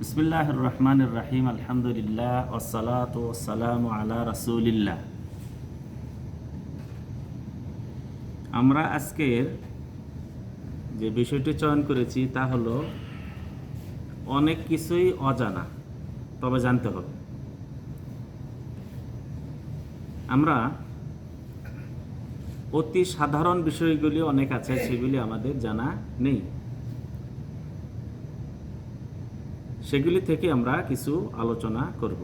বিসমিল্লাহির রহমানির রহিম। আলহামদুলিল্লাহ ওয়াসসালাতু ওয়াসসালামু আলা রাসূলিল্লাহ। আমরা আজকের যে বিষয়টি চয়ন করেছি তা হলো অনেক কিছুই অজানা, তবে জানতে হবে। আমরা অতি সাধারণ বিষয়গুলি অনেক আছে, সেগুলি আমাদের জানা নেই। সেগুলি থেকে আমরা কিছু আলোচনা করব।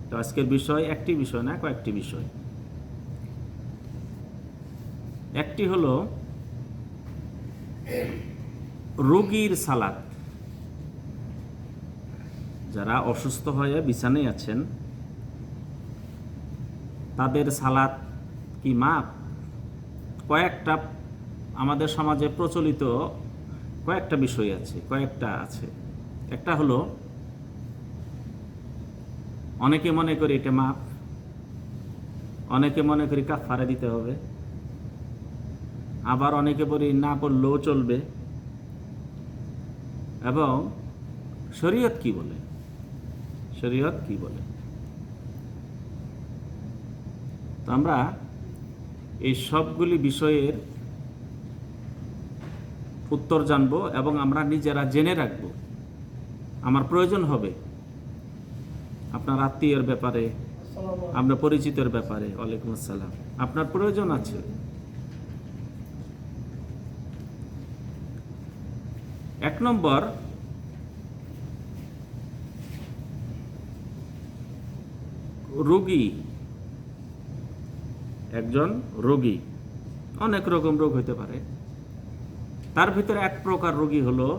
তো আজকের বিষয় একটি বিষয় না, কয়েকটি বিষয়। একটি হলো রোগীর সালাত। যারা অসুস্থ হয়ে বিছানায় আছেন তাদের সালাত কি মাপ? কয়েকটা আমাদের সমাজে প্রচলিত কয়েকটা বিষয় আছে, একটা হলো অনেকে মনে করে এটা মাপ, অনেকে মনে করি কাফারা দিতে হবে, আবার অনেকে বলি না পড়লেও চলবে। এবং শরীয়ত কি বলে, তো আমরা এই সবগুলি বিষয়ের উত্তর জানবো এবং আমরা নিজেরা জেনে রাখবো। আমার প্রয়োজন হবে আপনার আত্মীয়ের ব্যাপারে, আপনার পরিচিতের ব্যাপারে। ওয়ালাইকুম আসসালাম। আপনার প্রয়োজন আছে। এক নম্বর, রোগী। একজন রোগী, অনেক রকম রোগ হতে পারে। তার ভিতরে এক প্রকার রোগী হলো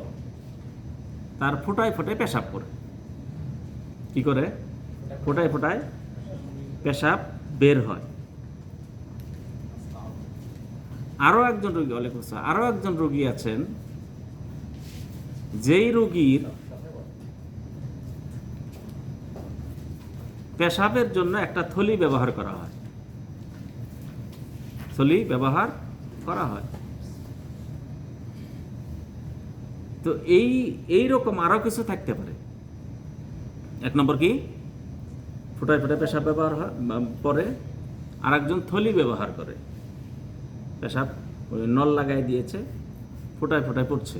তার ফোঁটায় ফোঁটায় পেশাব করে। কি করে? ফোঁটায় ফোঁটায় পেশাব বের হয়। আরো একজন রোগী আছেন, যেই রোগীর পেশাবের জন্য একটা থলি ব্যবহার করা হয়। তো এই রকম আরো কিছু থাকতে পারে। এক নম্বর কি? ফোঁটায় ফোঁটায় পেশাব ব্যবহার করে। আর একজন থলি ব্যবহার করে। পেশাব নল লাগাই দিয়েছে, ফোঁটায় ফোঁটায় পড়ছে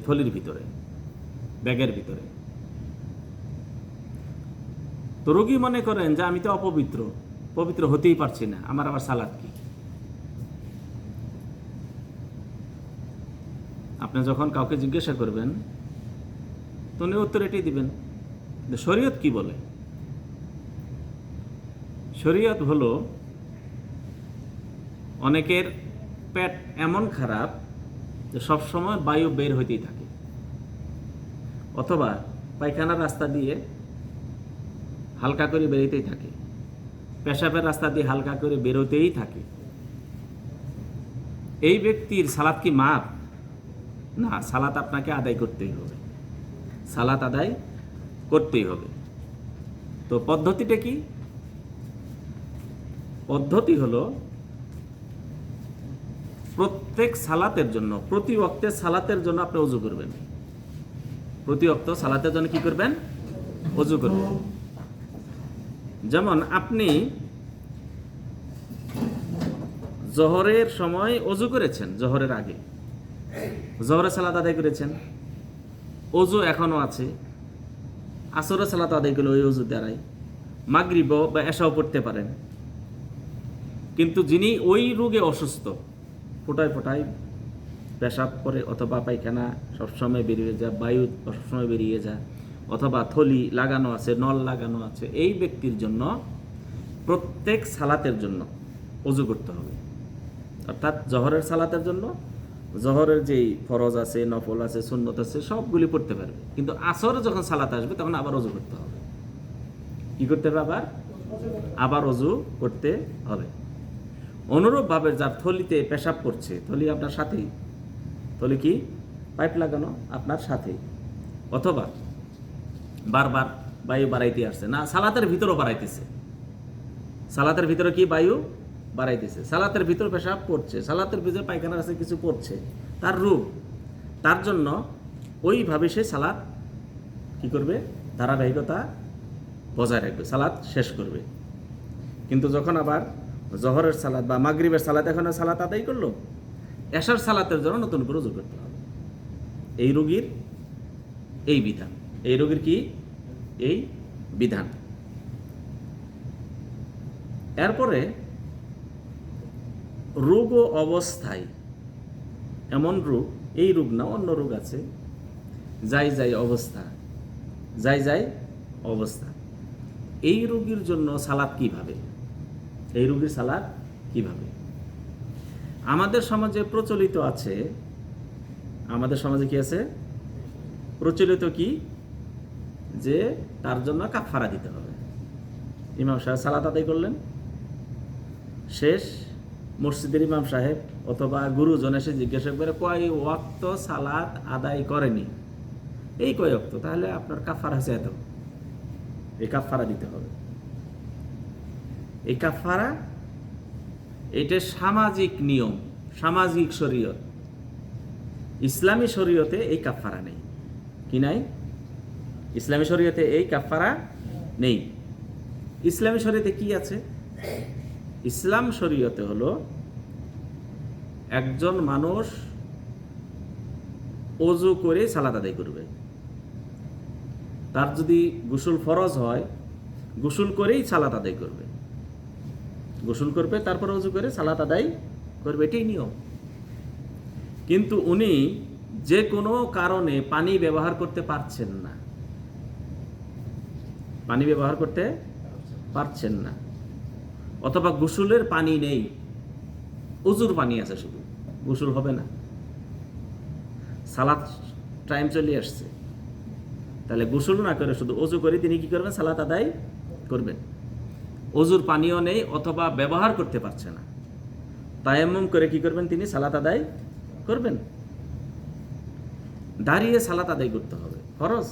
থলির ভিতরে, ব্যাগের ভিতরে। তো রোগী মনে করেন যে আমি তো পবিত্র হতেই পারছি না, আমার আবার সালাত কি? আপনি যখন কাউকে জিজ্ঞাসা করবেন তো উনি উত্তর এটাই দিবেন। শরীয়ত কি বলে? শরীয়ত হলো অনেকের পেট এমন খারাপ যে সবসময় বায়ু বের হইতেই থাকে, অথবা পায়খানার রাস্তা দিয়ে হালকা করে বেরোতেই থাকে, পেশাবের রাস্তা দিয়ে হালকা করে বেরোতেই থাকে। এই ব্যক্তির সালাত কি মাপ? না, সালাত আপনাকে আদায় করতেই হবে। তো পদ্ধতিটা কি? পদ্ধতি হলো প্রত্যেক সালাতের জন্য, প্রতি ওয়াক্তে সালাতের জন্য আপনি ওযু করবেন। প্রতি ওয়াক্ত সালাতের জন্য কি করবেন? ওযু করবেন। যেমন আপনি জোহরের সময় ওযু করেছেন, জোহরের আগে জোহরের সালাত আদায় করেছেন, ওযু এখনো আছে। আসরের সালাত আদায় করলে ওই ওযু দ্বারাই মাগরিব বা এশাও পড়তে পারেন। কিন্তু যিনি ওই রোগে অসুস্থ, ফোঁটায় ফোঁটায় পেশাব করে, অথবা পায়খানা সবসময় বেরিয়ে যায়, বায়ু সবসময় বেরিয়ে যায়, অথবা থলি লাগানো আছে, নল লাগানো আছে, এই ব্যক্তির জন্য প্রত্যেক সালাতের জন্য ওযু করতে হবে। অর্থাৎ জোহরের সালাতের জন্য জোহরের যেই ফরজ আছে, নফল আছে, সুন্নত আছে, সবগুলি পড়তে পারবে। কিন্তু আসরে যখন সালাত আসবে তখন আবার ওযু করতে হবে। কি করতে হবে? আবার ওযু করতে হবে। অনুরূপভাবে যার থলিতে পেশাব করছে, থলি আপনার সাথেই, থলি কি পাইপ লাগানো আপনার সাথেই, অথবা বারবার বায়ু বাড়াইতে আসছে না, সালাতের ভিতরও বাড়াইতেছে, সালাতের ভিতরে কি বায়ু বাড়াইতেছে, সালাতের ভিতর পেশাব পড়ছে, সালাতের ভিতরে পায়খানার কাছে কিছু পড়ছে, তার রূপ, তার জন্য ওইভাবে সে সালাত কি করবে? ধারাবাহিকতা বজায় রাখবে, সালাত শেষ করবে। কিন্তু যখন আবার জহরের সালাত বা মাগরিবের সালাত এখন সালাত আদায় করলো, এশার সালাতের জন্য নতুন করে ওযু করতে হবে। এই রোগীর এই বিধান, এই রোগীর কি এই বিধান। এরপরে রোগ ও অবস্থায়, এমন রোগ, এই রোগ না অন্য রোগ আছে, যাই অবস্থা, যাই অবস্থা, এই রোগীর জন্য সালাত কিভাবে, এই রোগীর সালাত কিভাবে? আমাদের সমাজে প্রচলিত আছে, আমাদের সমাজে কি আছে প্রচলিত, কি যে তার জন্য কাফারা দিতে হবে। ইমাম সাহেব সালাত আদায় করলেন, শেষ মসজিদের ইমাম সাহেব অথবা গুরুজন এসে জিজ্ঞাসা করে কয় ওয়াক্ত সালাত আদায় করেনি, এই কয় ওয়াক্ত, তাহলে আপনার কাফারা হয়েছে এত, এই কাফারা দিতে হবে। এই কাফারা এটা সামাজিক নিয়ম, সামাজিক শরীয়ত। ইসলামী শরীয়তে এই কাফারা নেই। কি নাই? ইসলামী শরীয়তে এই কাফারা নেই। ইসলামী শরীয়তে কি আছে? ইসলাম শরীয়তে হলো একজন মানুষ ওযু করে সালাত আদায় করবে। তার যদি গোসল ফরজ হয়, গোসল করেই সালাত আদায় করবে, গোসল করবে, তারপর ওযু করে সালাত আদায় করবে, এটাই নিয়ম। কিন্তু উনি যে কোনো কারণে পানি ব্যবহার করতে পারছেন না, পানি ব্যবহার করতে পারছেন না, অথবা গোসলের পানি নেই, ওযুর পানি আছে শুধু, গোসল হবে না, সালাত টাইম চলে আসছে, তাহলে গোসল না করে শুধু ওযু করে তিনি কি করবেন? সালাত আদায় করবেন। ওযুর পানিও নেই অথবা ব্যবহার করতে পারছে না, তায়াম্মুম করে কি করবেন? তিনি সালাত আদায় করবেন। দাঁড়িয়ে সালাত আদায় করতে হবে, ফরজ,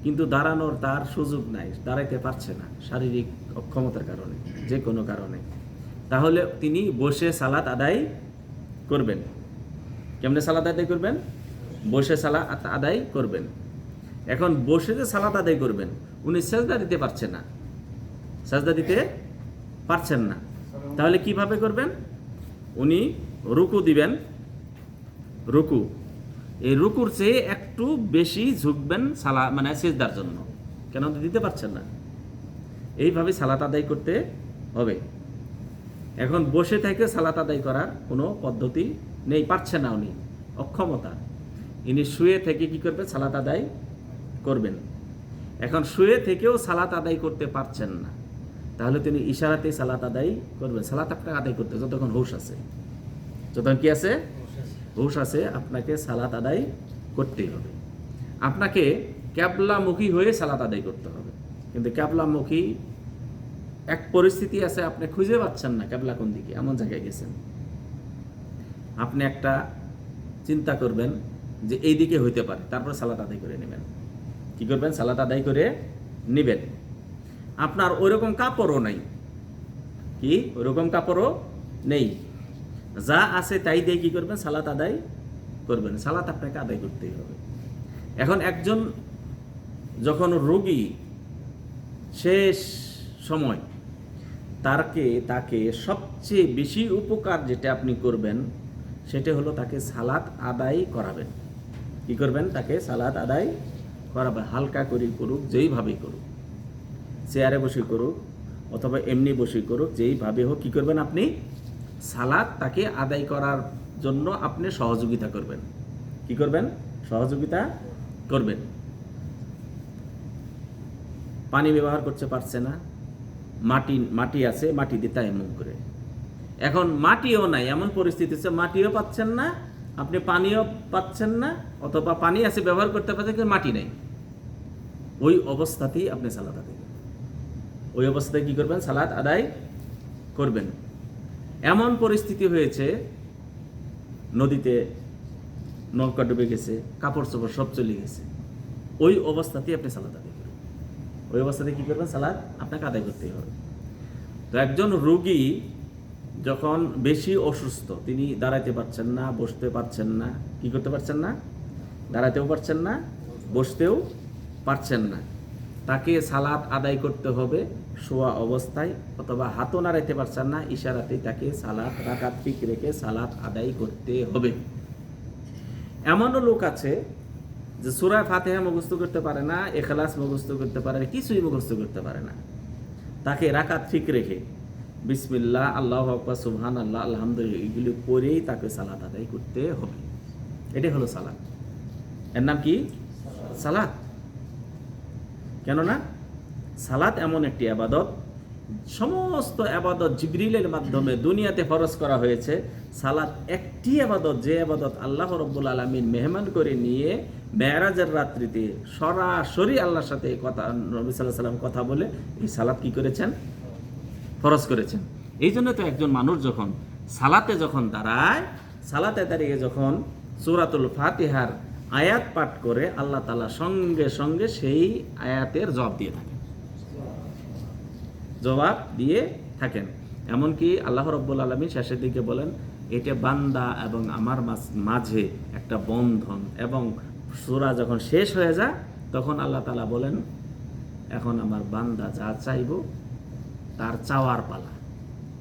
কিন্তু দাঁড়ানোর তার সুযোগ নাই, দাঁড়াইতে পারছে না শারীরিক অক্ষমতার কারণে, যে কোনো কারণে, তাহলে তিনি বসে সালাত আদায় করবেন। কেমনে সালাত আদায় করবেন? বসে সালাত আদায় করবেন। এখন বসে যে সালাত আদায় করবেন, উনি সেজদা দিতে পারছেন না, সেজদা দিতে পারছেন না, তাহলে কিভাবে করবেন? উনি রুকু দিবেন, রুকু, এই রুকুর চেয়ে একটু বেশি ঝুঁকবেন মানে সিজদার জন্য, কেন দিতে পারছেন না, এইভাবে সালাত আদায় করতে হবে। এখন বসে থেকে সালাত আদায় করার কোনো পদ্ধতি নেই, পারছেন না, উনি অক্ষমতা, ইনি শুয়ে থেকে কি করবেন? সালাত আদায় করবেন। এখন শুয়ে থেকেও সালাত আদায় করতে পারছেন না, তাহলে তিনি ইশারাতেই সালাত আদায় করবেন। সালাত আপনাকে আদায় করতে যতক্ষণ হুঁশ আছে, যতক্ষণ কি আছে? হুঁশ আছে, আপনাকে সালাত আদায় করতেই হবে। আপনাকে ক্যাবলামুখী হয়ে সালাত আদায় করতে হবে, কিন্তু ক্যাবলামুখী এক পরিস্থিতি আছে, আপনি খুঁজে পাচ্ছেন না ক্যাবলা কোন দিকে, এমন জায়গায় গেছেন, আপনি একটা চিন্তা করবেন যে এই দিকে হইতে পারে, তারপর সালাত আদায় করে নেবেন। কি করবেন? সালাত আদায় করে নেবেন। আপনার ওইরকম কাপড়ও নাই, কি ওইরকম কাপড়ও নেই, যা আছে তাই দিয়ে কি করবেন? সালাত আদায় করবেন। সালাত আপনাকে আদায় করতেই হবে। এখন একজন যখন রোগী শেষ সময়, তাকে সবচেয়ে বেশি উপকার যেটা আপনি করবেন সেটা হলো তাকে সালাত আদায় করাবেন। কি করবেন? তাকে সালাত আদায় করাবেন। হালকা করে করুক, যেইভাবেই করুক, চেয়ারে বসে করুক অথবা এমনি বসে করুক, যেইভাবে হোক, কি করবেন? আপনি সালাত তাকে আদায় করার জন্য আপনি সহযোগিতা করবেন। কি করবেন? সহযোগিতা করবেন। পানি ব্যবহার করতে পারছে না, মাটি আছে, মাটি দিয়ে তায়াম্মুম করে। এখন মাটিও নাই, এমন পরিস্থিতি আছে মাটিও পাচ্ছেন না, আপনি পানিও পাচ্ছেন না, অথবা পানি আছে ব্যবহার করতে পারছেন কিন্তু মাটি নেই, ওই অবস্থাতেই আপনি সালাত আদায় করবেন। ওই অবস্থায় কি করবেন? সালাত আদায় করবেন। এমন পরিস্থিতি হয়েছে, নদীতে নৌকা ডুবে গেছে, কাপড় চোপড় সব চলে গেছে, ওই অবস্থাতেই আপনি সালাত আদায় করবেন। ওই অবস্থাতে কি করবেন? সালাত আপনাকে আদায় করতেই হবে। তো একজন রোগী যখন বেশি অসুস্থ, তিনি দাঁড়াইতে পারছেন না, বসতে পারছেন না, কি করতে পারছেন না? দাঁড়াতেও পারছেন না, বসতেও পারছেন না, তাকে সালাত আদায় করতে হবে শোয়া অবস্থায়, অথবা হাতও নাড়াইতে পারছেন না, ইশারাতেই তাকে সালাত রাকাত ঠিক রেখে সালাত আদায় করতে হবে। এমনও লোক আছে যে সূরা ফাতিহা মুখস্থ করতে পারে না, ইখলাস মুখস্থ করতে পারে না, কিছুই মুখস্থ করতে পারে না, তাকে রাকাত ঠিক রেখে বিসমিল্লাহ, আল্লাহু আকবার, সুবহানাল্লাহ, আলহামদুলিল্লাহ এগুলি পড়েই তাকে সালাত আদায় করতে হবে। এটাই হলো সালাত। এর নাম কি? সালাত। কেননা সালাত এমন একটি আবাদত, সমস্ত আবাদত জিবরিলের মাধ্যমে দুনিয়াতে ফরজ করা হয়েছে। সালাত একটি আবাদত, যে আবাদত আল্লাহ রাব্বুল আলামিন মেহমান করে নিয়ে মেরাজের রাত্রিতে সরাসরি আল্লাহর সাথে কথা, নবী সাল্লাল্লাহু আলাইহি ওয়াসাল্লাম কথা বলে এই সালাত কি করেছেন? ফরজ করেছেন। এই জন্য তো একজন মানুষ যখন সালাতে দাঁড়ায়, সালাতে দাঁড়িয়ে যখন সূরাতুল ফাতিহার আয়াত পাঠ করে, আল্লাহ তাআলা সঙ্গে সঙ্গে সেই আয়াতের জবাব দিয়ে থাকেন। এমনকি আল্লাহ রাব্বুল আলামিন শেষের দিকে বলেন, এটা বান্দা এবং আমার মাঝে একটা বন্ধন, এবং সূরা যখন শেষ হয়ে যায় তখন আল্লাহ তাআলা বলেন, এখন আমার বান্দা যা চাইবো তার চাওয়ার পালা।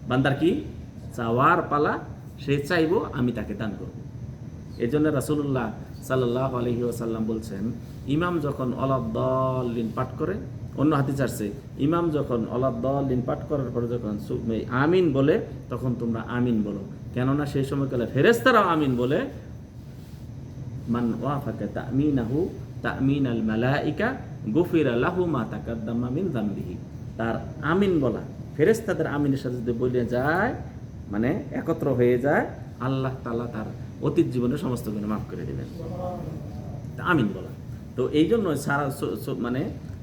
বান্দার কি? চাওয়ার পালা। সে চাইবো, আমি তাকে দান করব। এই জন্য রাসূলুল্লাহ সাল্লাল্লাহু আলাইহি ওয়াসাল্লাম বলছেন, ইমাম যখন ওয়ালাদ-দাল্লিন পাঠ করে, অন্য হাদিস আসছে, ইমাম যখন ওয়ালাদ-দাল্লিন পাঠ করার পরে যখন আমিন বলে, তখন তোমরা আমিন বলো। কেননা সেই সময়কালে ফেরেশতারাও আমিন বলে, মান ওয়াফাকা তামিনাহু তামিনাল মালাইকা গুফিরা লাহু মা তাকাদ্দামা মিন যামবিহি। তার আমিন বলা, ফেরেশতাদের আমিনের সাথে যদি বলে যায়, মানে একত্র হয়ে যায়, আল্লাহ তাআলা তার অতীত জীবনের সমস্ত গুনাহ মাফ করে দেবেন। আমিন বলা। তো এই জন্য সারা মানে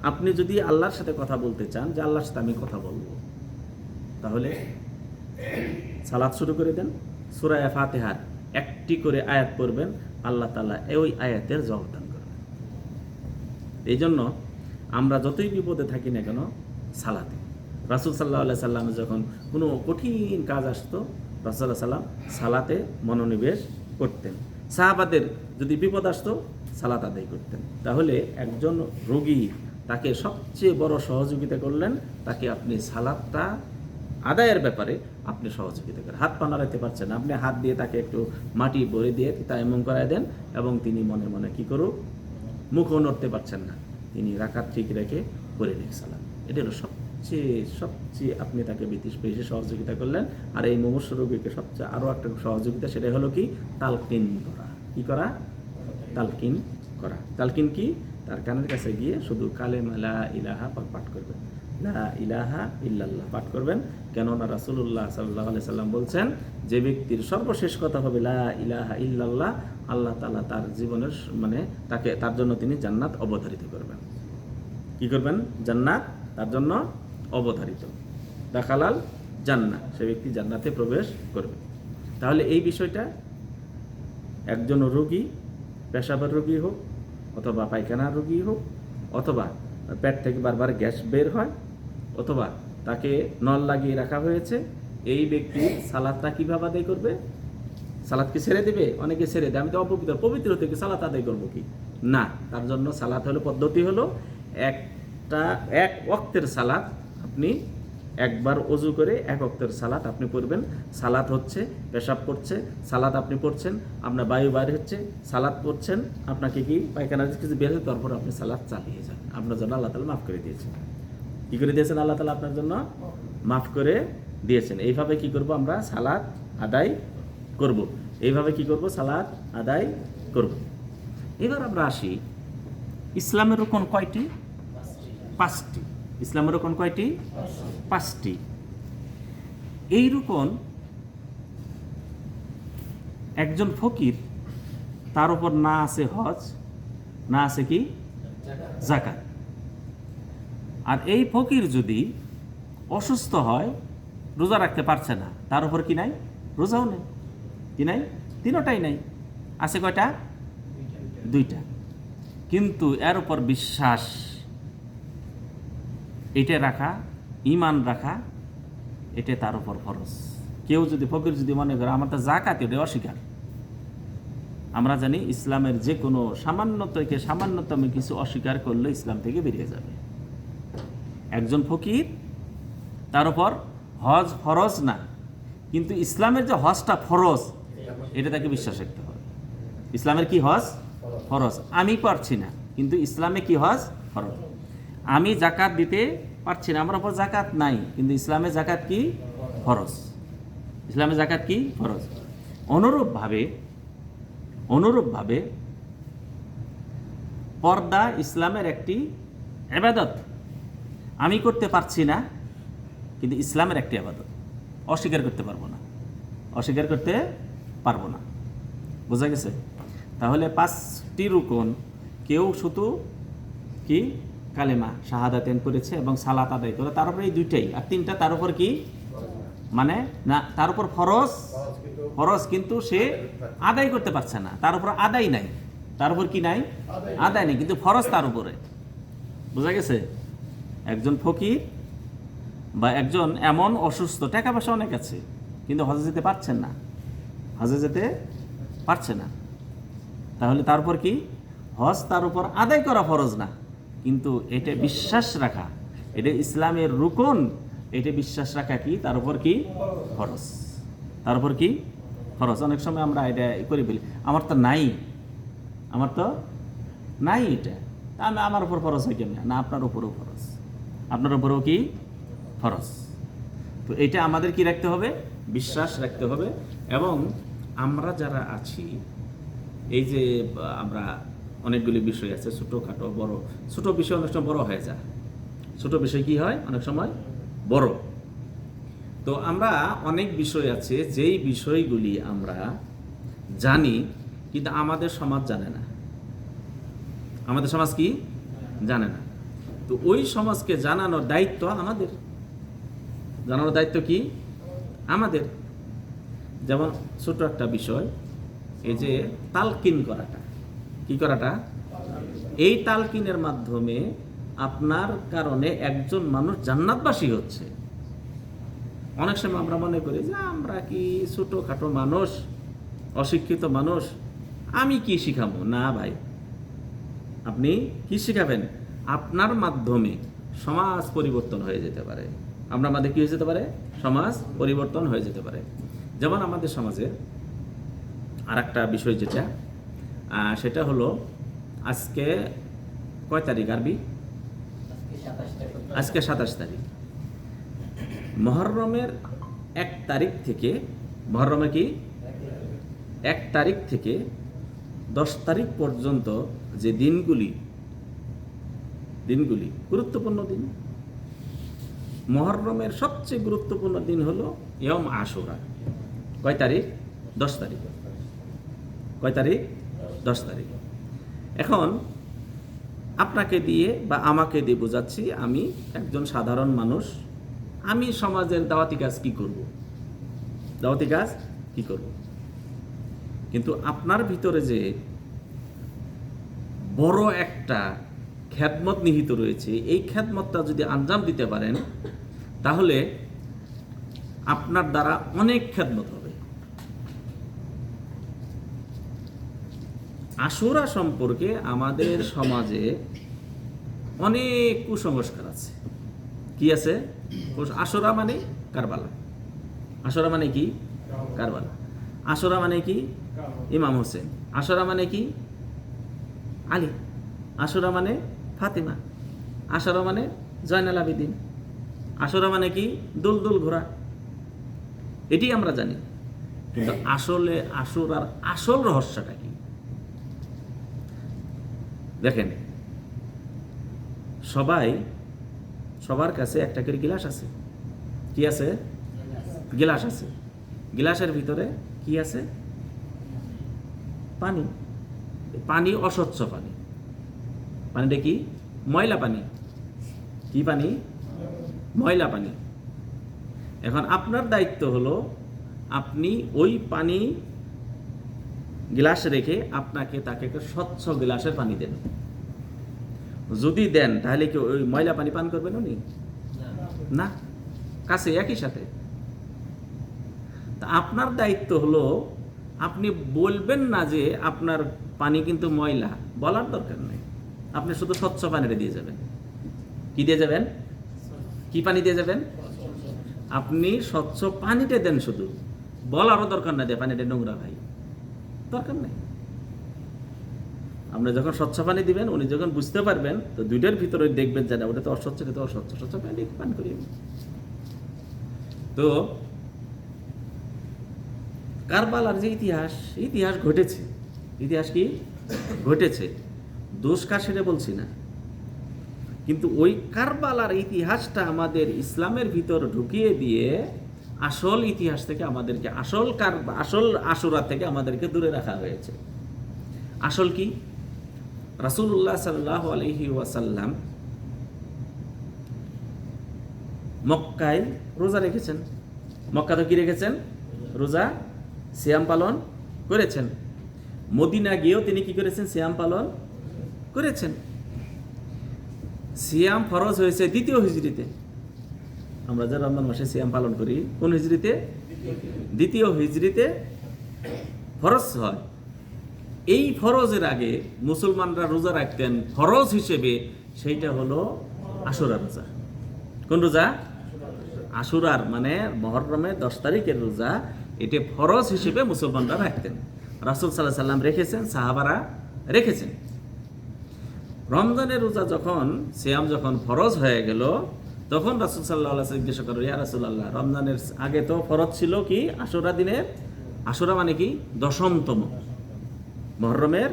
আপনি যদি আল্লাহর সাথে কথা বলতে চান, যে আল্লাহর সাথে আমি কথা বলবো, তাহলে সালাত শুরু করে দেন, সূরা ফাতিহার একটি করে আয়াত পড়বেন, আল্লাহ তাআলা ওই আয়াতের জবাব দান করবেন। এই জন্য আমরা যতই বিপদে থাকি না কেন, সালাতে, রাসূল সাল্লাল্লাহু আলাইহি সাল্লাম যখন কোনো কঠিন কাজ আসতো, রাসূল সাল্লাল্লাহু আলাইহি সাল্লাম সালাতে মনোনিবেশ করতেন। সাহাবাদের যদি বিপদ আসতো, সালাত আদায় করতেন। তাহলে একজন রোগী, তাকে সবচেয়ে বড় সহযোগিতা করলেন, তাকে আপনি সালাতটা আদায়ের ব্যাপারে আপনি সহযোগিতা করেন। হাত পা নাড়াইতে পারছেন, আপনি হাত দিয়ে তাকে একটু মাটি ভরে দিয়ে তায়াম্মুম করায় দেন, এবং তিনি মনে মনে কি করুক, মুখও নড়তে পারছেন না, তিনি রাকাত ঠিক রেখে করে নিক সালাত। এটা হলো সবচেয়ে আপনি তাকে বেশি সহযোগিতা করলেন। আর এই মুমূর্ষু রোগীকে সবচেয়ে আরও একটা সহযোগিতা, সেটা হলো কি? তালকিন করা। কি করা? তালকিন করা। তালকিন কি? তার কানের কাছে গিয়ে শুধু কালেমা লা ইলাহা পাঠ করবেন, লা ইলাহা ইল্লাল্লাহ পাঠ করবেন। কেননা রাসূলুল্লাহ সাল্লাল্লাহু আলাইহি সাল্লাম বলছেন, যে ব্যক্তির সর্বশেষ কথা হবে লা ইলাহা ইল্লাল্লাহ, আল্লাহ তাআলা তার জীবনের মানে তার জন্য তিনি জান্নাত অবধারিত করবেন। কি করবেন? জান্নাত তার জন্য অবধারিত। দাখালাল জান্নাত, সে ব্যক্তি জান্নাতে প্রবেশ করবে। তাহলে এই বিষয়টা একজন রোগী, পেশাবের রোগী হোক, অথবা পায়খানার রোগী হোক, অথবা পেট থেকে বারবার গ্যাস বের হয়, অথবা তাকে নল লাগিয়ে রাখা হয়েছে, এই ব্যক্তি সালাতটা কিভাবে আদায় করবে? সালাত কি ছেড়ে দেবে? অনেকে ছেড়ে দেয়, আমি তো পবিত্র থেকে সালাত আদায় করবো কি? না, তার জন্য সালাত হলো, পদ্ধতি হলো, এক ওয়াক্তের সালাত আপনি একবার ওযু করে এক ওয়াক্তের সালাত আপনি পড়বেন। সালাত হচ্ছে পেশাব করছে, সালাত আপনি পড়ছেন, আপনার বায়ু বাইরে হচ্ছে, সালাত পড়ছেন, আপনাকে কি পায়খানা কিছু বের হচ্ছে, তারপর আপনি সালাত চালিয়ে যান। আপনার জন্য আল্লাহ তাআলা মাফ করে দিয়েছেন। কি করে দিয়েছেন? আল্লাহ তাআলা আপনার জন্য মাফ করে দিয়েছেন। এইভাবে কি করব? আমরা সালাত আদায় করব। এইভাবে কি করব? সালাত আদায় করব। এবার আমরা আসি, ইসলামের রকম কয়টি? 5টি। ইসলামের রকম কয়টি? 5টি। এই রকম একজন ফকির, তার উপর না আছে হজ, না আছে কি? যাকাত। আর এই ফকির যদি অসুস্থ হয়, রোজা রাখতে পারছে না, তার উপর কি নাই? রোজাও নেই। কি নাই? তিনটাই নাই। আছে কয়টা? 2টা। কিন্তু এর উপর বিশ্বাস, এটা রাখা, ঈমান রাখা, এটা তার উপর ফরজ। কেউ যদি, ফকির যদি মনে করে আমার তো যাকাত, এটা অস্বীকার, আমরা জানি ইসলামের যে কোনো সামান্যতম কিছু অস্বীকার করলে ইসলাম থেকে বেরিয়ে যাবে। একজন ফকির, তার উপর হজ ফরজ না, কিন্তু ইসলামের যে হজটা ফরজ এটা তাকে বিশ্বাস রাখতে হবে। ইসলামের কি হজ? ফরজ। আমি পারছি না, কিন্তু ইসলামে কি হজ? ফরজ। আমি জাকাত দিতে পারছি না, আমার উপর জাকাত নাই, কিন্তু ইসলামে জাকাত কি? ফরজ। ইসলামে জাকাত কি? ফরজ। অনুরূপভাবে পর্দা ইসলামের একটি ইবাদত। আমি করতে পারছি না, কিন্তু ইসলামের একটি ইবাদত, অস্বীকার করতে পারবো না। বোঝা গেছে? তাহলে 5টি রুকন, কেউ শুধু কি কালেমা শাহাদাতেন করেছে এবং সালাত আদায় করে, তার উপরে এই 2টাই, আর 3টা তার উপর কি মানে না, তার উপর ফরজ কিন্তু সে আদায় করতে পারছে না, তার উপর আদায় নাই, তার উপর কি নাই? আদায় নেই, কিন্তু ফরজ তার উপরে। বোঝা গেছে? একজন ফকির বা একজন এমন অসুস্থ, টাকা পয়সা অনেক আছে, কিন্তু হজে যেতে পারছে না, তাহলে তার উপর কি? হজ তার উপর আদায় করা ফরজ না, কিন্তু এটা বিশ্বাস রাখা, এটা ইসলামের রুকন, এটা বিশ্বাস রাখা কি তার উপর কি? ফরজ। তার উপর কি? ফরজ। অনেক সময় আমরা এটা করে ফেলি, আমার তো নাই এটা, আমার উপর ফরজ হয় কেমন? না, আপনার উপরেও ফরজ, আপনার উপরেও কি? ফরজ। তো এটা আমাদের কি রাখতে হবে? বিশ্বাস রাখতে হবে। এবং আমরা যারা আছি, এই যে আমরা অনেকগুলি বিষয় আছে, ছোটোখাটো বড়, ছোট বিষয় অনেক সময় বড় হয়ে যায়, ছোট বিষয় কি হয় অনেক সময় বড়। তো আমরা অনেক বিষয় আছে যেই বিষয়গুলি আমরা জানি, কিন্তু আমাদের সমাজ জানে না। আমাদের সমাজ কি জানে না? তো ওই সমাজকে জানানোর দায়িত্ব আমাদের। জানানোর দায়িত্ব কি আমাদের? যেমন ছোট একটা বিষয়, এই যে তালকিন করাটা, কি করাটা? এই তালকিনের মাধ্যমে আপনার কারণে একজন মানুষ জান্নাতবাসী হচ্ছে। অনেক সময় আমরা মনে করি যে আমরা কি ছোটোখাটো মানুষ, অশিক্ষিত মানুষ, আমি কি শিখাবো? না ভাই, আপনি কি শিখাবেন? আপনার মাধ্যমে সমাজ পরিবর্তন হয়ে যেতে পারে। আপনার মাধ্যমে কি হয়ে যেতে পারে? সমাজ পরিবর্তন হয়ে যেতে পারে। যেমন আমাদের সমাজে আর একটা বিষয় যেটা, সেটা হলো আজকে কয় তারিখ? আরবি আজকে 27 তারিখ। মুহররমের 1 তারিখ থেকে, মুহররমে কি 1 তারিখ থেকে 10 তারিখ পর্যন্ত যে দিনগুলি গুরুত্বপূর্ণ দিন, মুহররমের সবচেয়ে গুরুত্বপূর্ণ দিন হলো ইয়ম আশুরা। কয় তারিখ? 10 তারিখ। কয় তারিখ? 10 তারিখ। এখন আপনাকে দিয়ে বা আমাকে দিয়ে বোঝাচ্ছি, আমি একজন সাধারণ মানুষ, আমি সমাজের দাওয়াতি কাজ কি করব? কিন্তু আপনার ভিতরে যে বড় একটা খেদমত নিহিত রয়েছে, এই খেদমতটা যদি আঞ্জাম দিতে পারেন, তাহলে আপনার দ্বারা অনেক খেদমত হবে। আশুরা সম্পর্কে আমাদের সমাজে অনেক কুসংস্কার আছে। কি আছে? আশুরা মানে কারবালা। আশুরা মানে কি? কারবালা। আশুরা মানে কি? ইমাম হোসেন। আশুরা মানে কি? আলী। আশুরা মানে ফাতিমা। আশুরা মানে জয়নাল আবেদিন। আশুরা মানে কি? দুলদুল ঘোড়া। এটি আমরা জানি, কিন্তু আসলে আশুরার আসল রহস্যটা কি? দেখেন, সবার কাছে একটা করে গিলাস আছে। কি আছে? গিলাস আছে। গিলাসের ভিতরে কি আছে? পানি অস্বচ্ছ পানি। পানিটা কি? ময়লা পানি। কি পানি? ময়লা পানি। এখন আপনার দায়িত্ব হলো, আপনি ওই পানি গ্লাসে রেখে আপনাকে তাকে একটা স্বচ্ছ গ্লাসের পানি দেন। যদি দেন, তাহলে কি ওই ময়লা পানি পান করবেন উনি? না, কাছে একই সাথে। তা আপনার দায়িত্ব হলো আপনি বলবেন না যে আপনার পানি কিন্তু ময়লা, বলার দরকার নেই। আপনি শুধু স্বচ্ছ পানিটা দিয়ে যাবেন। কি দিয়ে যাবেন? কি পানি দিয়ে যাবেন? আপনি স্বচ্ছ পানিটা দেন, শুধু বলারও দরকার না দিয়ে পানিটা নোংরা ভাই, দরকার নেই। আপনি যখন স্বচ্ছ পানি দিবেন, উনি যখন বুঝতে পারবেন, তো দুইটার ভিতরে দেখবেন যে না ওটা তো অস্বচ্ছ, এটা তো অস্বচ্ছ, স্বচ্ছ পানি পান করি। তো কারবালার যে ইতিহাস ঘটেছে, ইতিহাস কি ঘটেছে, দোষ কার সেটা বলছি না, কিন্তু ওই কারবালার ইতিহাসটা আমাদের ইসলামের ভিতর ঢুকিয়ে দিয়ে আসল ইতিহাস থেকে আমাদেরকে, আসল আশুরা থেকে আমাদেরকে দূরে রাখা হয়েছে। আসল কি? রাসূলুল্লাহ সাল্লাল্লাহু আলাইহি ওয়াসাল্লাম মক্কায় রোজা রেখেছেন। মক্কাতে কি রেখেছেন? রোজা, সিয়াম পালন করেছেন। মদিনা গিয়েও তিনি কি করেছেন? সিয়াম পালন করেছেন। সিয়াম ফরজ হয়েছে দ্বিতীয় হিজরিতে। আমরা যে রমজান মাসে সিয়াম পালন করি, কোন হিজরিতে? দ্বিতীয় হিজরিতে ফরজ হয়। এই ফরজের আগে মুসলমানরা রোজা রাখতেন ফরজ হিসেবে, সেইটা হলো আশুরা রোজা। কোন রোজা? আশুরার, মানে মুহররমের 10 তারিখের রোজা, এটা ফরজ হিসেবে মুসলমানরা রাখতেন। রাসূল সাল্লাল্লাহু আলাইহি সাল্লাম রেখেছেন, সাহাবারা রেখেছেন। রমজানের রোজা যখন, সিয়াম যখন ফরজ হয়ে গেল, তখন রাসূল সাল্লাল্লাহু আলাইহি ওয়াসাল্লাম জিজ্ঞাসা করলেন, ইয়া রাসূলুল্লাহ, রমজানের আগে তো ফরজ ছিল কি আশুরা দিনের? আশুরা মানে কি? 10তম, মুহররমের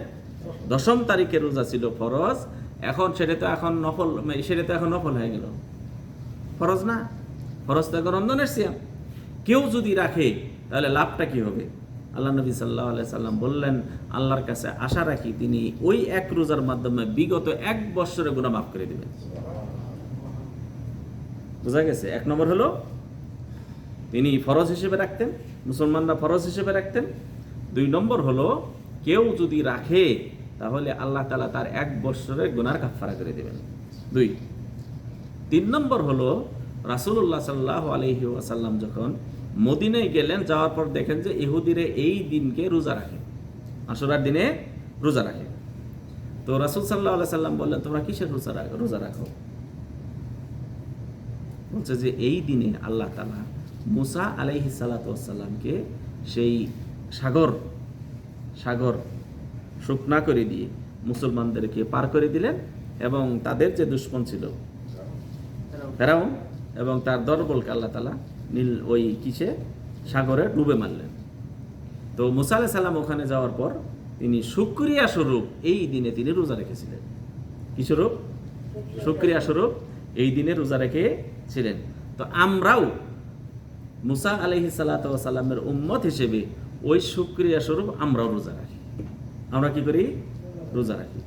10 তারিখের রোজা ছিল ফরজ। এখন সেটা তো এখন নফল হয়ে গেল, ফরজ না। ফরজ তো এখন রমজানের সিয়াম। কেউ যদি রাখে তাহলে লাভটা কি হবে? আল্লাহ নবী সাল্লাল্লাহু আলাইহি সাল্লাম বললেন, আল্লাহর কাছে আশা রাখি তিনি ওই এক রোজার মাধ্যমে বিগত 1 বছরের গুনাহ মাফ করে দিবেন। বোঝা গেছে? 1 নম্বর হলো তিনি ফরজ হিসেবে রাখতেন, মুসলমানরা ফরজ হিসেবে রাখতেন। 2 নম্বর হলো কেউ যদি রাখে তাহলে আল্লাহ তাআলা তার 1 বছরের গুনার কাফারা করে দিবেন। 2। 3 নম্বর হলো রাসূলুল্লাহ সাল্লাল্লাহু আলাইহি ওয়াসাল্লাম যখন মদিনায় গেলেন, যাওয়ার পর দেখেন যে ইহুদিরা এই দিনকে রোজা রাখে, আশুরার দিনে রোজা রাখে। তো রাসূল সাল্লাল্লাহু আলাইহি সাল্লাম বললেন, তোমরা কিসের রোজা রাখো? বলছে যে এই দিনে আল্লাহ তাআলা মুসা আলাইহিস সালাতু ওয়াস সালামকে সেই সাগর শুকনা করে দিয়ে মুসলমানদেরকে পার করে দিলেন, এবং তাদের যে দুশমন ছিল ফেরাউন এবং তার দলবলকে আল্লাহ তাআলা ওই সাগরে ডুবে মারলেন। তো মুসা আলাইহিস সালাম ওখানে যাওয়ার পর তিনি শুকরিয়া স্বরূপ এই দিনে তিনি রোজা রেখেছিলেন। কি স্বরূপ? শুকরিয়া স্বরূপ এই দিনে রোজা রেখেছিলেন। তো আমরাও মুসা আলাইহিস সালাতু ওয়াস সালামের উম্মত হিসেবে ওই শুকরিয়া স্বরূপ আমরাও রোজা রাখি। আমরা কি করি? রোজা রাখি।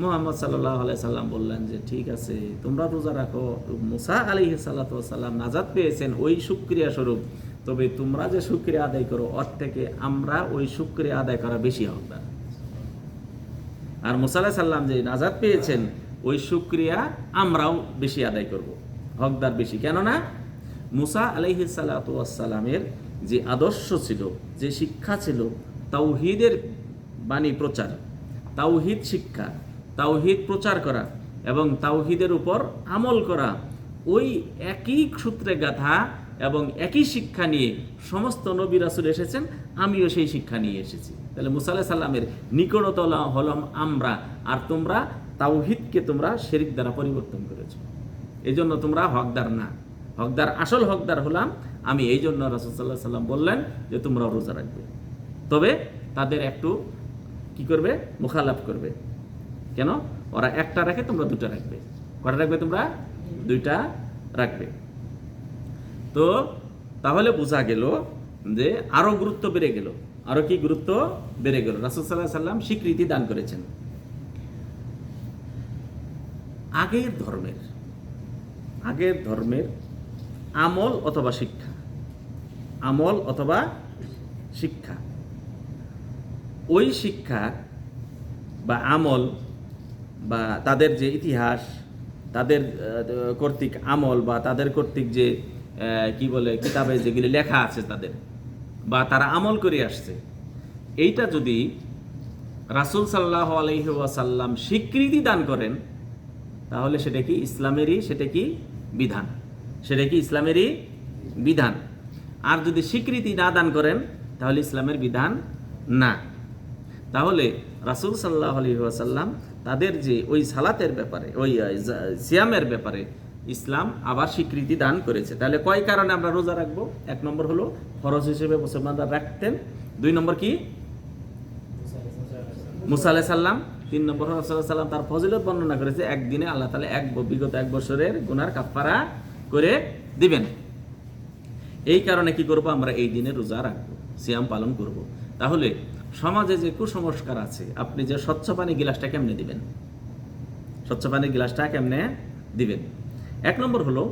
মুহাম্মদ সাল্লাল্লাহু আলাইহি সাল্লাম বললেন যে ঠিক আছে, তোমরা রোজা রাখো, মুসা আলাইহিস সালাতু ওয়াস সালাম নাজাত পেয়েছেন ওই শুকরিয়া স্বরূপ, তবে তোমরা যে শুকরিয়া আদায় করো ওর থেকে আমরা ওই শুকরিয়া আদায় করা বেশি হকদার। আর মুসা আলাইহিস সালাম যে নাজাত পেয়েছেন ওই শুকরিয়া আমরাও বেশি আদায় করব, হকদার বেশি। কেননা মুসা আলাইহিস সালাতু ওয়াস সালামের যে আদর্শ ছিল, যে শিক্ষা ছিল, তাওহীদের বাণী প্রচার, তাওহীদ শিক্ষা, তাওহীদ প্রচার করা এবং তাওহীদের উপর আমল করা, ওই একই সূত্রে গাথা এবং একই শিক্ষা নিয়ে সমস্ত নবী রাসূল এসেছেন, আমিও সেই শিক্ষা নিয়ে এসেছি। তাহলে মুসা আলাইহিস সালামের নিকটতলা হলাম আমরা, আর তোমরা তাওহীদকে তোমরা শিরক দ্বারা পরিবর্তন করেছো, এই জন্য তোমরা হকদার না। হকদার, আসল হকদার হলাম আমি। এই জন্য রাসূল সাল্লাল্লাহু আলাইহি সাল্লাম বললেন যে তোমরা রোজা রাখবে, তবে তাদের একটু কি করবে? মুখালাফ করবে। কেন? ওরা একটা রাখে, তোমরা 2টা রাখবে। কটা রাখবে? তোমরা 2টা রাখবে। তো তাহলে বোঝা গেল যে আরো গুরুত্ব বেড়ে গেল। আরো কি গুরুত্ব বেড়ে গেল? রাসূল সাল্লাল্লাহু আলাইহি সাল্লাম স্বীকৃতি দান করেছেন আগের ধর্মের আমল অথবা শিক্ষা, ওই শিক্ষা বা আমল বা তাদের যে ইতিহাস, তাদের কর্তৃক আমল বা তাদের কর্তৃক যে কি বলে কিতাবে যেগুলি লেখা আছে তাদের, বা তারা আমল করে আসছে, এইটা যদি রাসূল সাল্লাল্লাহু আলাইহি ওয়াসাল্লাম স্বীকৃতি দান করেন, তাহলে সেটা কি ইসলামেরই, সেটা কি বিধান, সেটা কি ইসলামেরই বিধান। আর যদি স্বীকৃতি না দান করেন, তাহলে ইসলামের বিধান না। তাহলে রাসূল সাল্লাল্লাহু আলাইহি ওয়াসাল্লাম তাদের যে ওই সালাতের ব্যাপারে, ওই সিয়ামের ব্যাপারে ইসলাম আবার স্বীকৃতি দান করেছে। তাহলে কয় কারণে আমরা রোজা রাখবো? এক নম্বর হলো ফরজ হিসেবে মুসলমানরা রাখতেন। দুই নম্বর কি? মুসা আলাইহিস সালাম। তিন নম্বর হলো রাসূলুল্লাহ সাল্লাল্লাহু আলাইহি ওয়াসাল্লাম তার ফজিলত বর্ণনা করেছে, একদিনে আল্লাহ তাআলা বিগত এক বছরের গুনার কাফফারা করে দিবেন। এই কারণে কি করব? আমরা এই দিনে রোজা রাখবো, সিয়াম পালন করব। তাহলে সমাজে যে কুসংস্কার আছে, আপনি যে স্বচ্ছ পানি গিলাসটা কেমনে দিবেন? স্বচ্ছ পানির গিলাসটা কেমনে দিবেন? এক নম্বর হলো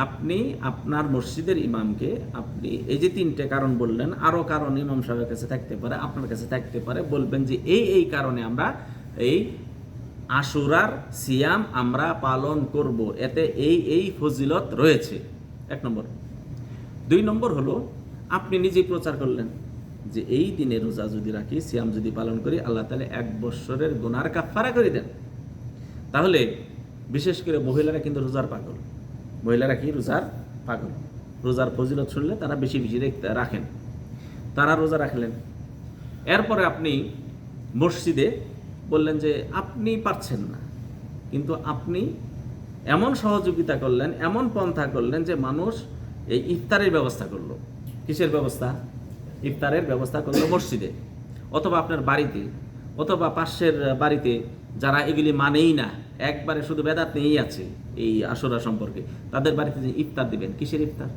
আপনি আপনার মসজিদের ইমামকে আপনি এই যে তিনটে কারণ বললেন, আরও কারণ ইমাম সাহেবের কাছে থাকতে পারে, আপনার কাছে থাকতে পারে, বলবেন যে এই কারণে আমরা এই আশুরার সিয়াম আমরা পালন করব, এতে এই ফজিলত রয়েছে। এক নম্বর। দুই নম্বর হলো আপনি নিজেই প্রচার করলেন যে এই দিনে রোজা যদি রাখি, সিয়াম যদি পালন করি, আল্লাহ তাআলা এক বছরের গুনার কাফফারা করে দেন। তাহলে বিশেষ করে মহিলারা কিন্তু রোজার পাগল, মহিলারা কি রোজার পাগল। রোজার ফজিলত শুনলে তারা বেশি বেশি রাখেন, তারা রোজা রাখলেন। এরপরে আপনি মসজিদে বললেন যে আপনি পারছেন না, কিন্তু আপনি এমন সহযোগিতা করলেন, এমন পন্থা করলেন যে মানুষ এই ইফতারের ব্যবস্থা করলো। কিসের ব্যবস্থা? ইফতারের ব্যবস্থা করলো মসজিদে, অথবা আপনার বাড়িতে, অথবা পাশের বাড়িতে যারা এগুলি মানেই না, একবারে শুধু বেদাত নিয়েই আছে এই আশুরা সম্পর্কে, তাদের বাড়িতে যে ইফতার দিবেন। কিসের ইফতার?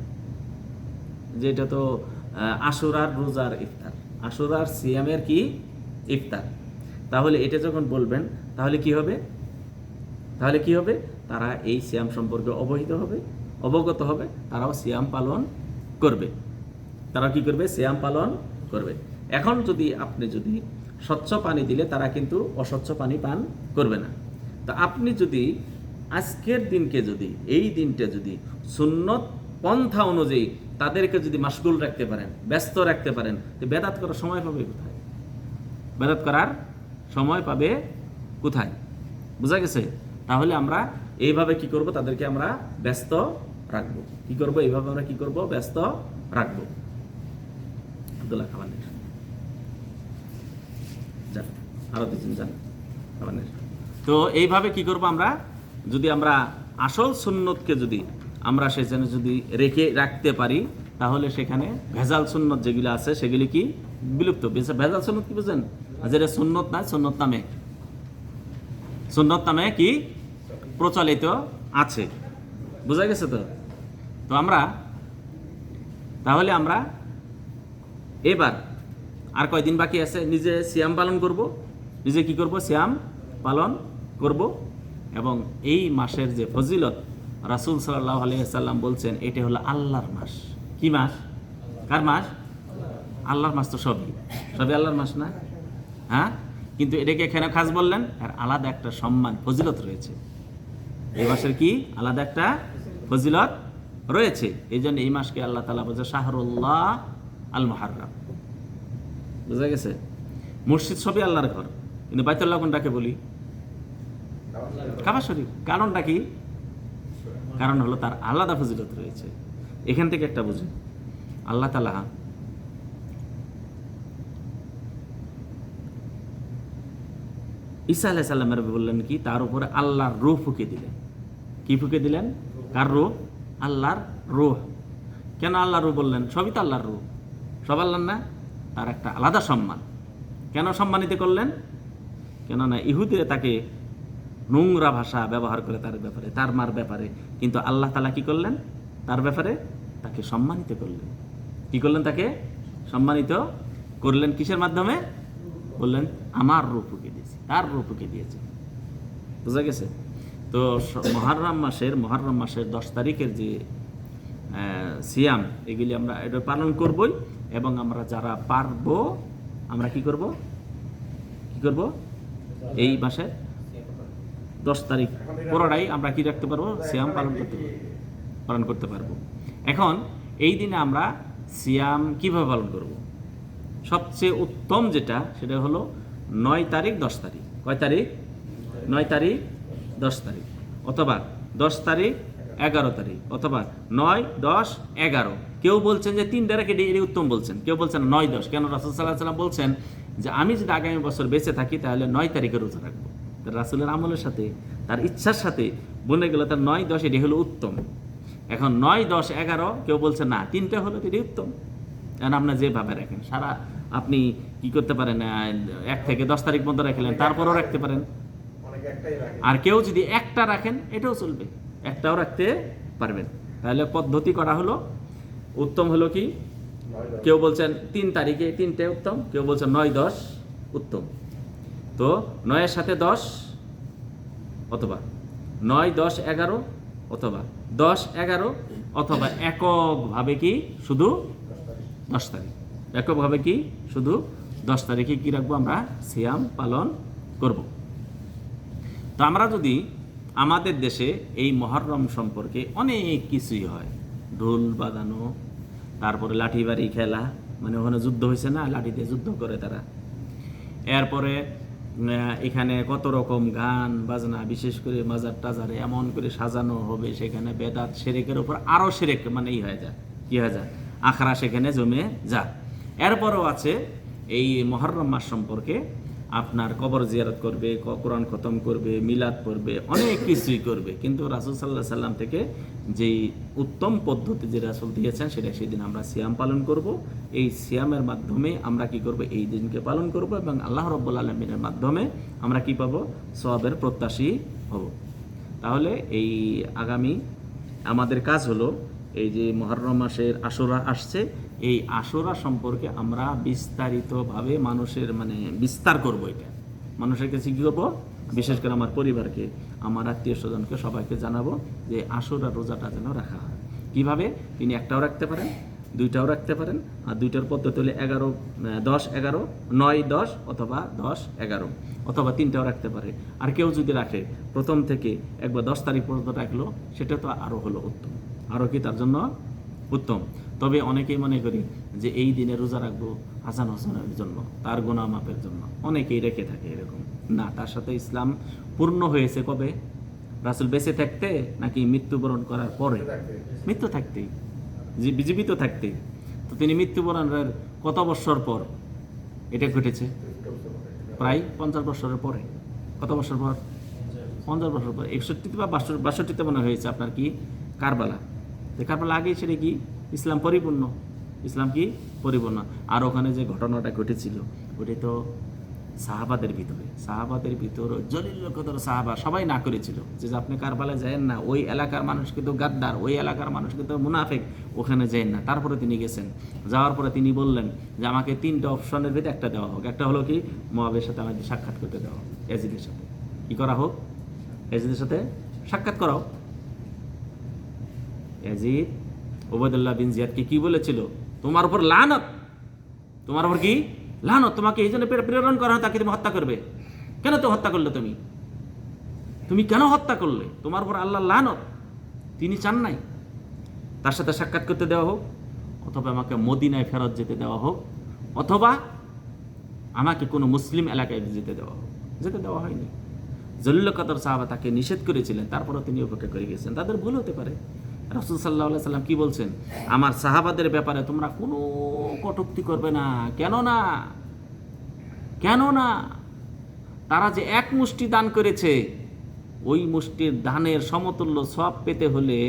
যেটা তো আশুরার রোজার ইফতার, আশুরার সিয়ামের কি ইফতার। তাহলে এটা যখন বলবেন, তাহলে কি হবে? তাহলে কি হবে? তারা এই সিয়াম সম্পর্কে অবগত হবে, তারাও সিয়াম পালন করবে। তারা কি করবে? সিয়াম পালন করবে। এখন আপনি যদি স্বচ্ছ পানি দিলে, তারা কিন্তু অস্বচ্ছ পানি পান করবে না। তো আপনি যদি আজকের দিনকে এই দিনটা সুন্নত পন্থা অনুযায়ী তাদেরকে মাশগুল রাখতে পারেন, ব্যস্ত রাখতে পারেন, তো বেদাত করার সময় পাবে কোথায়? বেদাত করার সময় পাবে কোথায়? বুঝা গেছে? তাহলে আমরা এইভাবে কি করব? তাদেরকে আমরা ব্যস্ত রাখবো। কি করব? এইভাবে আমরা কি করব? ব্যস্ত রাখবো। আব্দুল্লাহ খাবানের যান, আরো দুজন যান খাবানের। তো এইভাবে কি করব? আমরা আমরা আসল সুন্নতকে আমরা সেখানে রাখতে পারি, তাহলে সেখানে ভেজাল সুন্নত যেগুলো আছে সেগুলি কি বিলুপ্ত। ভেজাল সুন্নত কি বুঝেন? যেটা সুন্নত না, সুন্নত নামে কি প্রচলিত আছে। বুঝা গেছে? তো তাহলে আমরা এবার আর কয়দিন বাকি আছে, নিজে সিয়াম পালন করব, নিজে কি করব? সিয়াম পালন করব। এবং এই মাসের যে ফজিলত, রাসূল সাল্লাল্লাহু আলাইহি ওয়াসাল্লাম বলছেন, এটা হলো আল্লাহর মাস। কি মাস? কার মাস? আল্লাহর মাস। তো সবই আল্লাহর মাস না? হ্যাঁ, কিন্তু এটাকে এখানে খাস বললেন, আর আলাদা একটা সম্মান ফজিলত রয়েছে। এই মাসের কি আলাদা একটা ফজিলত রয়েছে। এই জন্য এই মাসকে আল্লাহ তাআলা বলছে শাহরুল্লাহ আল মুহাররম। বুঝা গেছে? মসজিদ সবই আল্লাহর ঘর, কিন্তু বাইতুল্লাহ কোনটাকে বলি? কাবা শরীফ। কারণটা কি? কারণ হলো তার আলাদা ফজিলত রয়েছে। এখান থেকে একটা বুঝি, আল্লাহ তাআলা ঈসা আলাইহিস সালামের বললেন কি? তার উপরে আল্লাহর রূহ ফুঁকে দিলেন। কি ফুঁকে দিলেন? কার রূহ? আল্লাহর রূহ। কেন আল্লাহর রূহ বললেন? সবই তো আল্লাহর রূহ, সব আল্লাহর না? তার একটা আলাদা সম্মান। কেন সম্মানিত করলেন? কেননা ইহুদিরা তাকে নোংরা ভাষা ব্যবহার করে তার ব্যাপারে, তার মার ব্যাপারে, কিন্তু আল্লাহ তাআলা কি করলেন? তার ব্যাপারে তাকে সম্মানিত করলেন। কি করলেন? তাকে সম্মানিত করলেন। কিসের মাধ্যমে? বললেন আমার রূহ ফুঁকে দিয়েছি, তার রূহ ফুঁকে দিয়েছে। বুঝা গেছে? তো মুহররম মাসের 10 তারিখের যে সিয়াম, এগুলি আমরা এটা পালন করবই। এবং আমরা যারা পারবো, আমরা কি করব? এই মাসের 10 তারিখ পুরোটাই আমরা কি রাখতে পারবো? সিয়াম পালন করতে পারবো। এখন এই দিনে আমরা সিয়াম কিভাবে পালন করব? সবচেয়ে উত্তম যেটা সেটা হলো 9 তারিখ 10 তারিখ। কয় তারিখ? 9 তারিখ 10 তারিখ, অথবা 10 তারিখ 11 তারিখ, অথবা 9, 10, 11। কেউ বলছেন যে 3টা রেখে এটি উত্তম বলছেন, কেউ বলছেন 9, 10। কেন? রাসূল সাল্লাল্লাহু আলাইহি ওয়াসাল্লাম বলছেন যে আমি যদি আগামী বছর বেঁচে থাকি তাহলে 9 তারিখের রোজা রাখবো। রাসূলের আমলের সাথে তার ইচ্ছার সাথে বনে গেল তার 9, 10 এটি হলো উত্তম। এখন 9, 10, 11 কেউ বলছে না 3টা হলো এটি উত্তম। এখন আপনার যেভাবে রাখেন সারা আপনি কি করতে পারেন, 1 থেকে 10 তারিখ পর্যন্ত রাখলেন, তারপরও রাখতে পারেন। আর কেউ যদি একটা রাখেন এটাও চলবে, একটাও রাখতে পারবেন। তাহলে পদ্ধতি করা হলো উত্তম হলো কি, কেউ বলছেন 3 তারিখে 3টে উত্তম, কেউ বলছেন 9, 10 উত্তম। তো 9-এর সাথে 10, অথবা 9, 10, 11, অথবা 10, 11, অথবা এককভাবে কি শুধু 10 তারিখ। এককভাবে কি শুধু 10 তারিখে কি রাখবো? আমরা সিয়াম পালন করব। তো আমরা যদি আমাদের দেশে এই মহররম সম্পর্কে অনেক কিছুই হয়, ঢোল বাজানো, তারপরে লাঠি বাড়ি খেলা, মানে ওখানে যুদ্ধ হয়েছে না, লাঠিতে যুদ্ধ করে তারা। এরপরে এখানে কত রকম গান বাজনা, বিশেষ করে মাজার টাজারে এমন করে সাজানো হবে, সেখানে বেদাত শিরকের উপর আরও শিরক মানে হয়ে যায়, কি হয়ে যায়, আখড়া সেখানে জমে যায়। এরপরও আছে এই মহররম মাস সম্পর্কে আপনার কবর জিয়ারত করবে, কোরআন খতম করবে, মিলাদ পড়বে, অনেক কিছুই করবে। কিন্তু রাসূল সাল্লাল্লাহু আলাইহি সাল্লাম থেকে যেই উত্তম পদ্ধতি যে রাসূল দিয়েছেন সেটা সেদিন আমরা সিয়াম পালন করব। এই সিয়ামের মাধ্যমে আমরা কি করব? এই দিনকে পালন করব এবং আল্লাহ রাব্বুল আলামিনের মাধ্যমে আমরা কি পাবো? সওয়াবের প্রত্যাশী হব। তাহলে এই আগামী আমাদের কাজ হলো, এই যে মুহররম মাসের আশুরা আসছে, এই আশুরা সম্পর্কে আমরা বিস্তারিতভাবে মানুষের মানে বিস্তার করব। এটা মানুষের কাছে কী করবো? বিশেষ করে আমার পরিবারকে, আমার আত্মীয় স্বজনকে সবাইকে জানাবো যে আশুরা রোজাটা যেন রাখা হয়। কীভাবে? তিনি একটাও রাখতে পারেন, 2টাও রাখতে পারেন, আর 2টার পদ্ধতি হলে 11, 10, 11, 9, 10, অথবা 10, 11, অথবা 3টাও রাখতে পারে। আর কেউ যদি রাখে প্রথম থেকে একবার 10 তারিখ পর্যন্ত রাখলো, সেটা তো আরও হলো উত্তম, আরও কি তার জন্য উত্তম। তবে অনেকেই মনে করি যে এই দিনে রোজা রাখবো হাসান হোসেনের জন্য, তার গুনাহ মাপের জন্য, অনেকেই রেখে থাকে এরকম না। তার সাথে ইসলাম পূর্ণ হয়েছে কবে? রাসূল বেঁচে থাকতে নাকি মৃত্যুবরণ করার পরে? মৃত্যু থাকতেই, জীবিত থাকতেই। তো তিনি মৃত্যুবরণের কত বৎসর পর এটা ঘটেছে? প্রায় 50 বৎসরের পরে। কত বছর পর? 50 বছর পর। 61 বা 62 মনে হয়েছে আপনার কি কারবালা। তো কারবালা আগেই সেটা কি ইসলাম পরিপূর্ণ, ইসলাম কি পরিপূর্ণ। আর ওখানে যে ঘটনাটা ঘটেছিল ওটা তো সাহাবাদের ভিতর জলিল কদর সাহাবা সবাই না করেছিল যে আপনি কারবালায় যায়েন না, ওই এলাকার মানুষ কিন্তু গাদ্দার, ওই এলাকার মানুষ কিন্তু মুনাফিক, ওখানে যায়েন না। তারপরে তিনি গেছেন, যাওয়ার পরে তিনি বললেন যে আমাকে 3টা অপশনের ভিতরে একটা দেওয়া হোক। একটা হলো কি মুআবিয়ার সাথে আমাদের সাক্ষাৎ করতে দেওয়া হোক, ইয়াজিদের সাথে কি করা হোক, ইয়াজিদের সাথে সাক্ষাৎ করাও। ইয়াজিদ উবাইদুল্লাহ বিন জিয়াদকে কি বলেছিল? তোমার উপর লানত, তোমার উপর কি লানত, তোমাকে এই জন্য প্রেরণ করা হয় তাকে তুমি হত্যা করবে। কেন তো হত্যা করলে? তুমি কেন হত্যা করলে? তোমার উপর আল্লাহ লানত। তিনি চান নাই তার সাথে সাক্ষাৎ করতে দেওয়া হোক, অথবা আমাকে মদিনায় ফেরত যেতে দেওয়া হোক, অথবা আমাকে কোনো মুসলিম এলাকায় যেতে দেওয়া হোক। যেতে দেওয়া হয়নি। জলিল কদর সাহাবা তাকে নিষেধ করেছিলেন, তারপরে তিনি উপেক্ষা করে গেছেন। তাদের ভুল হতে পারে। রাসূল সাল্লাল্লাহু আলাইহি সাল্লাম কি বলছেন? আমার সাহাবাদের ব্যাপারে তোমরা কোনো কটূক্তি করবে না। কেন না তারা যে এক মুষ্টি দান করেছে, ওই মুষ্টির দানের সমতুল্য সওয়াব পেতে হলে,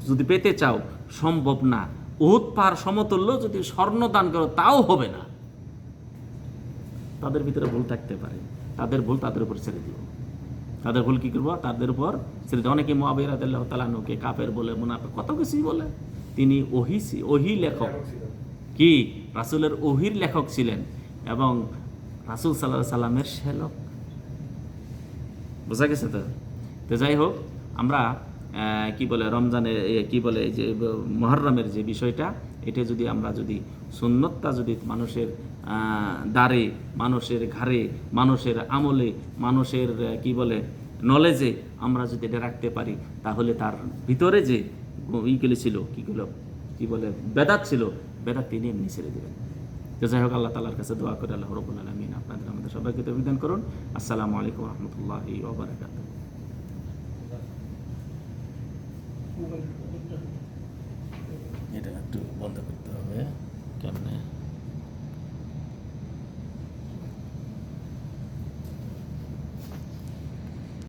যদি পেতে চাও সম্ভব না। উহুদ পাহাড় সমতুল্য যদি স্বর্ণ দান করো তাও হবে না। তাদের ভিতরে ভুল থাকতে পারে, তাদের ভুল তাদের উপর ছেড়ে দিব। তাদের ভুল কি করবো? তাদের উপর ছেড়ে দিব। অনেকে মুআবিয়া রাদিয়াল্লাহু তাআলা আনহুকে কাফের বলে, মুনাফিক, কত কিছুই বলে। তিনি ওহী লেখক, কি রাসূলের ওহীর লেখক ছিলেন এবং রাসূল সাল্লাল্লাহু আলাইহি সাল্লামের শ্যালক। বোঝা গেছে তো? তো যাই হোক, আমরা কি বলে রমজানের কি বলে যে মুহররমের যে বিষয়টা, এটা যদি আমরা যদি সুন্নতটা যদি মানুষের দ্বারে, মানুষের ঘাড়ে, মানুষের আমলে, মানুষের কি বলে নলেজে আমরা যদি এটা রাখতে পারি, তাহলে তার ভিতরে যে ইগুলো ছিল, কি বলে বেদাত ছিল, বেদাত তিনি এমনি ছেড়ে দেবেন। তো যাই হোক, আল্লাহ তাআলার কাছে দোয়া করে আল্লাহ রাব্বুল আলামিন আপনাদের আমাদের সবাইকে তৌফিক দান করুন। আসসালামু আলাইকুম ওয়া রাহমাতুল্লাহি ওয়া বারাকাতুহু। এটা একটু বন্ধ করতে হবে কেমনে।